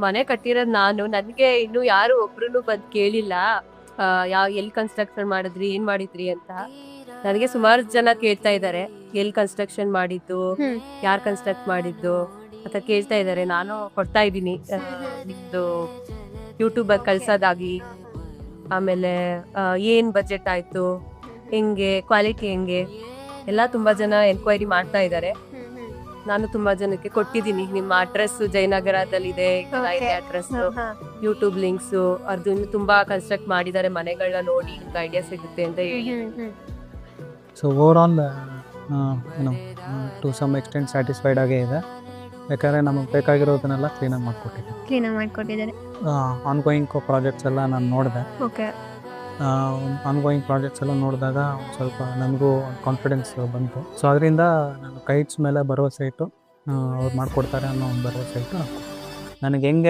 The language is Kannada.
ಮನೆ ಕಟ್ಟಿರೋದು ನಾನು. ನನ್ಗೆ ಇನ್ನು ಯಾರು ಒಬ್ರುನು ಬಂದ್ ಕೇಳಿಲ್ಲ. ಎಲ್ ಕನ್ಸ್ಟ್ರಕ್ಷನ್ ಮಾಡಿದ್ರಿ, ಏನ್ ಮಾಡಿದ್ರಿ ಅಂತ. ನನಗೆ ಸುಮಾರು ಜನ ಕೇಳ್ತಾ ಇದ್ದಾರೆ, ಎಲ್ ಕನ್ಸ್ಟ್ರಕ್ಷನ್ ಮಾಡಿದ್ದು, ಹ್ಮ್ ಯಾರ್ ಕನ್ಸ್ಟ್ರಕ್ಟ್ ಮಾಡಿದ್ದು ಅಂತ ಕೇಳ್ತಾ ಇದ್ದಾರೆ. ನಾನು ಕೊಡ್ತಾ ಇದ್ದೀನಿ. ನಿಮ್ದು ಯೂಟ್ಯೂಬ್ ಅಲ್ಲಿ ಕಳ್ಸೋದಾಗ್ಲಿ, ಆಮೇಲೆ ಏನ್ ಬಜೆಟ್ ಆಯ್ತು, ಹೆಂಗೆ ಕ್ವಾಲಿಟಿ ಹೆಂಗೆ ಎಲ್ಲ ತುಂಬಾ ಜನ ಎನ್ಕ್ವೈರಿ ಮಾಡ್ತಾ ಇದ್ದಾರೆ. ನಾನು ತುಂಬಾ ಜನಕ್ಕೆ ಕೊಟ್ಟಿದ್ದೀನಿ. ನಿಮ್ಮ ಅಡ್ರೆಸ್ ಜಯನಗರದಲ್ಲಿದೆ, Okay. ಅಡ್ರೆಸ್, ಹಾ. YouTube links. ಅದು ಇನ್ನು ತುಂಬಾ ಕನ್ಸ್ಟ್ರಕ್ಟ್ ಮಾಡಿದ್ದಾರೆ, ಮನೆಗಳನ್ನ ನೋಡಿ ನಿಮ್ಗೆ ಐಡಿಯಾ ಸಿಗುತ್ತೆ ಅಂತ ಹೇಳಿ. ಸೊ ಓವರಾಲ್ ಏನು ಟು ಸಮ್ ಎಕ್ಸ್ಟೆಂಟ್ ಸ್ಯಾಟಿಸ್ಫೈಡ್ ಆಗೇ ಇದೆ. ಯಾಕಂದರೆ ನಮಗೆ ಬೇಕಾಗಿರೋದನ್ನೆಲ್ಲ ಕ್ಲೀನಾಗಿ ಮಾಡಿಕೊಟ್ಟಿದ್ದೆ. ಕ್ಲೀನಾಗಿ ಮಾಡ್ಕೊಟ್ಟಿದ್ದಾರೆ. ಆನ್ಗೋಯಿಂಗ್ ಪ್ರಾಜೆಕ್ಟ್ಸ್ ಎಲ್ಲ ನಾನು ನೋಡಿದೆ. ಓಕೆ. ಆನ್ಗೋಯಿಂಗ್ ಪ್ರಾಜೆಕ್ಟ್ಸ್ ಎಲ್ಲ ನೋಡಿದಾಗ ಸ್ವಲ್ಪ ನನಗೂ ಕಾನ್ಫಿಡೆನ್ಸ್ ಬಂತು. ಸೊ ಅದರಿಂದ ನಾನು ಕೈಟ್ಸ್ ಮೇಲೆ ಭರವಸೆ ಇಟ್ಟು ಅವ್ರು ಮಾಡಿಕೊಡ್ತಾರೆ ಅನ್ನೋ ಒಂದು ಭರವಸೆ ಇಟ್ಟು ನನಗೆ ಹೆಂಗೆ